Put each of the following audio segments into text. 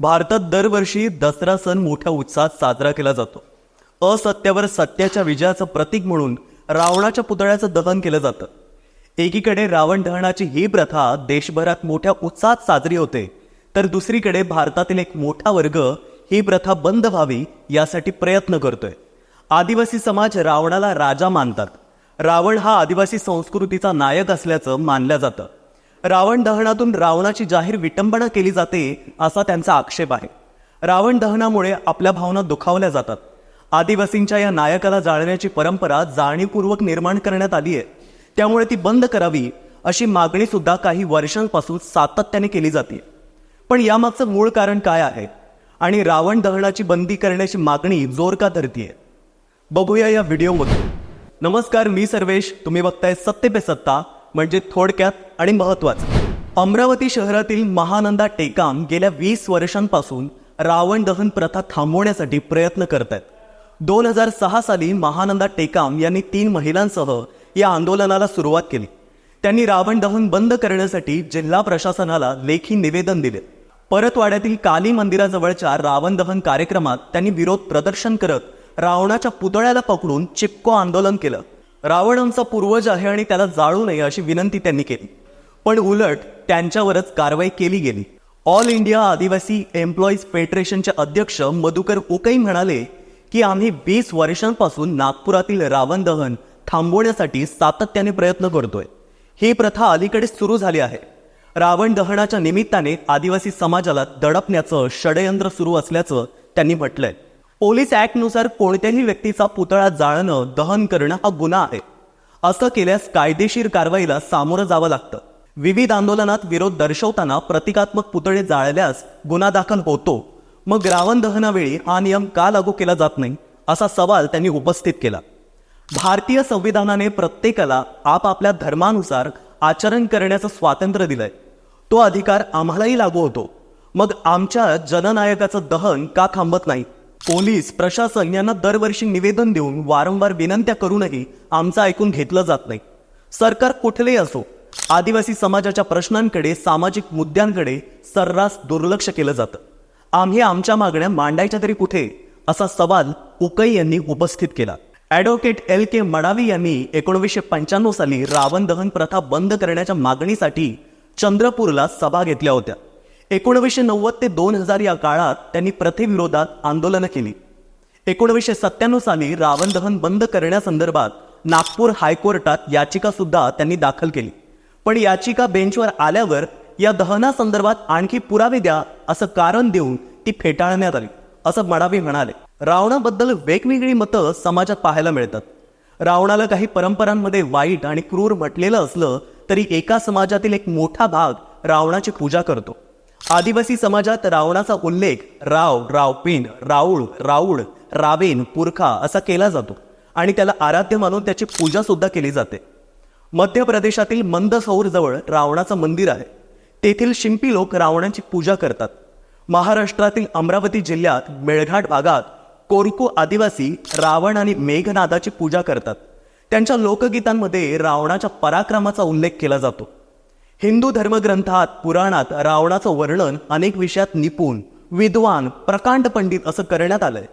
भारतात दरवर्षी दसरा सण मोठ्या उत्साहात साजरा केला जातो. असत्यावर सत्याच्या विजयाचं प्रतीक म्हणून रावणाच्या पुतळ्याचं दहन केलं जातं. एकीकडे रावण दहनाची ही प्रथा देशभरात मोठ्या उत्साहात साजरी होते, तर दुसरीकडे भारतातील एक मोठा वर्ग ही प्रथा बंद व्हावी यासाठी प्रयत्न करतोय. आदिवासी समाज रावणाला राजा मानतात. रावण हा आदिवासी संस्कृतीचा नायक असल्याचं मानलं जातं. रावण दहनातून रावणाची जाहीर विटंबना केली जाते असा त्यांचा आक्षेप आहे. रावण दहनामुळे आपल्या भावना दुखावल्या जातात. आदिवासींच्या या नायकाला जाळण्याची परंपरा जाणीवपूर्वक निर्माण करण्यात आली आहे, त्यामुळे ती बंद करावी अशी मागणी सुद्धा काही वर्षांपासून सातत्याने केली जाते. पण यामागचं मूळ कारण काय आहे आणि रावण दहनाची बंदी करण्याची मागणी जोर का धरतीये, बघूया या व्हिडिओमध्ये. नमस्कार, मी सर्वेश. तुम्ही बघताय सत्य पे सत्ता, म्हणजे थोडक्यात आणि महत्वाचं. अमरावती शहरातील महानंदा टेकाम गेल्या 20 वर्षांपासून रावण दहन प्रथा थांबवण्यासाठी प्रयत्न करत आहेत. 2006 साली महानंदा टेकाम यांनी 3 महिलांसह या आंदोलनाला सुरुवात केली. त्यांनी रावण दहन बंद करण्यासाठी जिल्हा प्रशासनाला लेखी निवेदन दिले. परतवाड्यातील काली मंदिराजवळच्या रावण दहन कार्यक्रमात त्यांनी विरोध प्रदर्शन करत रावणाच्या पुतळ्याला पकडून चिपको आंदोलन केलं. रावण आमचा पूर्वज आहे आणि त्याला जाळू नये अशी विनंती त्यांनी केली, पण उलट त्यांच्यावरच कारवाई केली गेली. ऑल इंडिया आदिवासी एम्प्लॉईज फेडरेशनचे अध्यक्ष मधुकर उकई म्हणाले की आम्ही 20 वर्षांपासून नागपुरातील रावण दहन थांबवण्यासाठी सातत्याने प्रयत्न करतोय. ही प्रथा अलीकडे सुरू झाली आहे. रावण दहनाच्या निमित्ताने आदिवासी समाजाला दडपण्याचं षडयंत्र सुरू असल्याचं त्यांनी म्हटलंय. पोलीस ऍक्टनुसार कोणत्याही व्यक्तीचा पुतळा जाळणं, दहन करणं हा गुन्हा आहे. असं केल्यास कायदेशीर कारवाईला सामोरं जावं लागतं. विविध आंदोलनात विरोध दर्शवताना प्रतिकात्मक पुतळे जाळल्यास गुन्हा दाखल होतो. मग रावण दहनावेळी हा नियम का लागू केला जात नाही, असा सवाल त्यांनी उपस्थित केला. भारतीय संविधानाने प्रत्येकाला आपापल्या धर्मानुसार आचरण करण्याचं स्वातंत्र्य दिलंय. तो अधिकार आम्हालाही लागू होतो. मग आमच्या जननायकाचं दहन का थांबत नाही? पोलीस प्रशासन यांना दरवर्षी निवेदन देऊन वारंवार विनंत्या करूनही आमचं ऐकून घेतलं जात नाही. सरकार कुठलेही असो, आदिवासी समाजाच्या प्रश्नांकडे, सामाजिक मुद्द्यांकडे सर्रास दुर्लक्ष केलं जातं. आम्ही आमच्या मागण्या मांडायच्या तरी कुठे, असा सवाल उकई यांनी उपस्थित केला. ॲडव्होकेट LK मडावी यांनी 1995 साली रावण दहन प्रथा बंद करण्याच्या मागणीसाठी चंद्रपूरला सभा घेतल्या होत्या. 1990 ते 2000 या काळात त्यांनी प्रथेविरोधात आंदोलनं केली. 1997 साली रावण दहन बंद करण्यासंदर्भात नागपूर हायकोर्टात याचिका सुद्धा त्यांनी दाखल केली. पण याचिका बेंचवर आल्यावर या दहनासंदर्भात आणखी पुरावे द्या असं कारण देऊन ती फेटाळण्यात आली, असं मडावी म्हणाले. रावणाबद्दल वेगवेगळी मतं समाजात पाहायला मिळतात. रावणाला काही परंपरांमध्ये वाईट आणि क्रूर म्हटलेलं असलं तरी एका समाजातील एक मोठा भाग रावणाची पूजा करतो. आदिवासी समाजात रावणाचा उल्लेख राव, रावपिंड, राऊळ, राऊळ, रावेन, पुरखा असा केला जातो आणि त्याला आराध्य मानून त्याची पूजा सुद्धा केली जाते. मध्य प्रदेशातील मंदसौर जवळ रावणाचं मंदिर आहे. तेथील शिंपी लोक रावणाची पूजा करतात. महाराष्ट्रातील अमरावती जिल्ह्यात मेळघाट भागात कोरकू आदिवासी रावण आणि मेघनादाची पूजा करतात. त्यांच्या लोकगीतांमध्ये रावणाच्या पराक्रमाचा उल्लेख केला जातो. हिंदू धर्मग्रंथात, पुराणात रावणाचं वर्णन अनेक विषयात निपुण, विद्वान, प्रकांड पंडित असं करण्यात आलंय.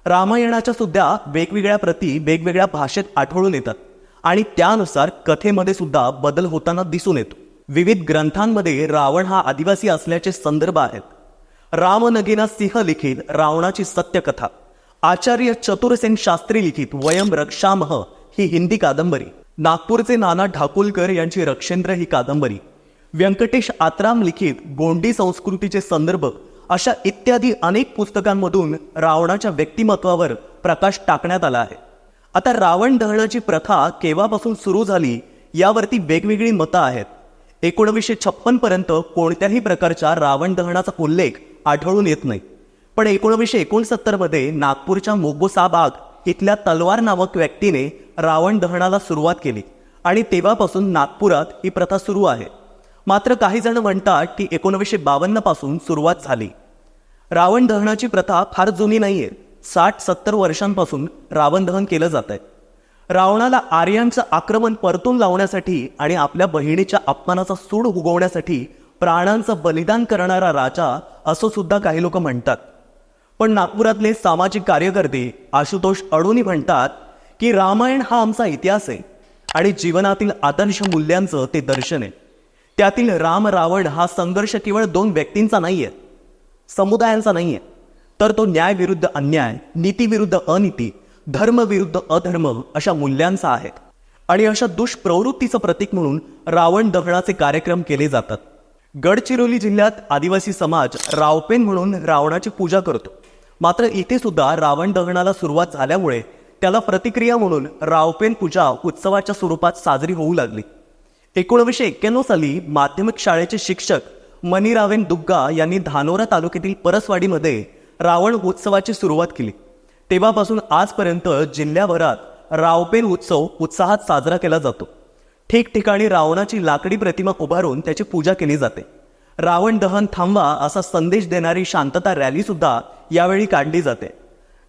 रामायणाच्या सुद्धा वेगवेगळ्या प्रती वेगवेगळ्या भाषेत आढळून येतात आणि त्यानुसार कथेमध्ये सुद्धा बदल होताना दिसून येतो. विविध ग्रंथांमध्ये रावण हा आदिवासी असल्याचे संदर्भ आहेत. रामनगीना सिंह लिखित रावणाची सत्यकथा, आचार्य चतुरसेन शास्त्री लिखित वयम रक्षामह ही हिंदी कादंबरी, नागपूरचे नाना ढाकुलकर यांची रक्षेंद्र ही कादंबरी, व्यंकटेश आत्राम लिखित गोंडी संस्कृतीचे संदर्भ अशा इत्यादी अनेक पुस्तकांमधून रावणाच्या व्यक्तिमत्वावर प्रकाश टाकण्यात आला आहे. आता रावण दहनाची प्रथा केव्हापासून सुरू झाली यावरती वेगवेगळी मतं आहेत. 1956 पर्यंत कोणत्याही प्रकारच्या रावण दहनाचा उल्लेख आढळून येत नाही. पण 1969 मध्ये नागपूरच्या मोगोसाबाग इथल्या तलवार नामक व्यक्तीने रावण दहनाला सुरुवात केली आणि तेव्हापासून नागपुरात ही प्रथा सुरू आहे. मात्र काही जण म्हणतात की 1952 पासून सुरुवात झाली. रावण दहनाची प्रथा फार जुनी नाहीये. 60-70 वर्षांपासून रावण दहन केलं जात आहे. रावणाला आर्यांचं आक्रमण परतून लावण्यासाठी आणि आपल्या बहिणीच्या अपमानाचा सूड उगवण्यासाठी प्राणांचं बलिदान करणारा राजा असं सुद्धा काही लोक म्हणतात. पण नागपुरातले सामाजिक कार्यकर्ते आशुतोष अडोनी म्हणतात की रामायण हा आमचा इतिहास आहे आणि जीवनातील आदर्श मूल्यांचं ते दर्शन आहे. त्यातील राम रावण हा संघर्ष केवळ दोन व्यक्तींचा नाहीये, समुदायांचा नाहीये, तर तो न्याय विरुद्ध अन्याय, नीती विरुद्ध अनीती, धर्म विरुद्ध अधर्म अशा मूल्यांचा आहे. आणि अशा दुष्प्रवृत्तीचं प्रतीक म्हणून रावण दहनाचे कार्यक्रम केले जातात. गडचिरोली जिल्ह्यात आदिवासी समाज रावपेन म्हणून रावणाची पूजा करतो. मात्र इथे सुद्धा रावण दहनाला सुरुवात झाल्यामुळे त्याला प्रतिक्रिया म्हणून रावपेन पूजा उत्सवाच्या स्वरूपात साजरी होऊ लागली. 1991 साली माध्यमिक शाळेचे शिक्षक मणिरावेन दुग्गा यांनी धानोरा तालुक्यातील परसवाडीमध्ये रावण उत्सवाची सुरुवात केली. तेव्हापासून आजपर्यंत जिल्ह्याभरात रावपेन उत्सव उत्साहात साजरा केला जातो. ठिकठिकाणी रावणाची लाकडी प्रतिमा उभारून त्याची पूजा केली जाते. रावण दहन थांबवा असा संदेश देणारी शांतता रॅली सुद्धा यावेळी काढली जाते.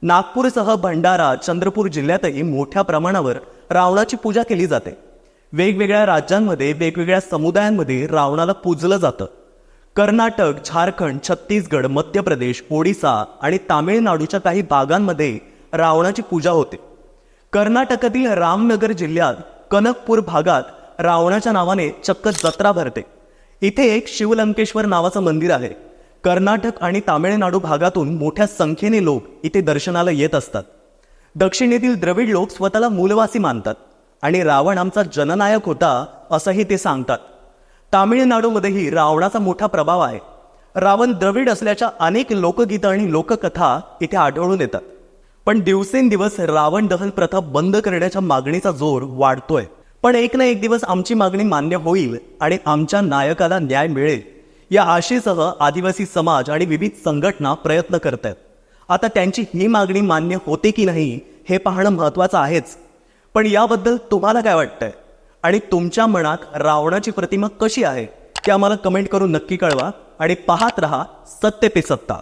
नागपूरसह भंडारा, चंद्रपूर जिल्ह्यातही मोठ्या प्रमाणावर रावणाची पूजा केली जाते. वेगवेगळ्या राज्यांमध्ये वेगवेगळ्या समुदायांमध्ये रावणाला पूजलं जातं. कर्नाटक, झारखंड, छत्तीसगड, मध्य प्रदेश, ओडिसा आणि तामिळनाडूच्या काही भागांमध्ये रावणाची पूजा होते. कर्नाटकातील रामनगर जिल्ह्यात कनकपूर भागात रावणाच्या नावाने चक्क जत्रा भरते. इथे एक शिवलंकेश्वर नावाचं मंदिर आहे. कर्नाटक आणि तामिळनाडू भागातून मोठ्या संख्येने लोक इथे दर्शनाला येत असतात. दक्षिणेतील द्रविड लोक स्वतःला मूलवासी मानतात आणि रावण आमचा जननायक होता असंही ते सांगतात. तामिळनाडूमध्येही रावणाचा मोठा प्रभाव आहे. रावण द्रविड असल्याच्या अनेक लोकगीतं आणि लोककथा इथे आढळून येतात. पण दिवसेंदिवस रावण दहन प्रथा बंद करण्याच्या मागणीचा जोर वाढतोय. पण एक ना एक दिवस आमची मागणी मान्य होईल आणि आमच्या नायकाला न्याय मिळेल या आशेसह आदिवासी समाज आणि विविध संघटना प्रयत्न करत आहेत. आता त्यांची ही मागणी मान्य होते की नाही हे पाहणं महत्त्वाचं आहेच. पण याबद्दल तुम्हाला काय वाटतंय आणि तुमच्या मनात रावणाची प्रतिमा कशी आहे ते आम्हाला कमेंट करून नक्की कळवा आणि पाहत रहा सत्य पे सत्ता.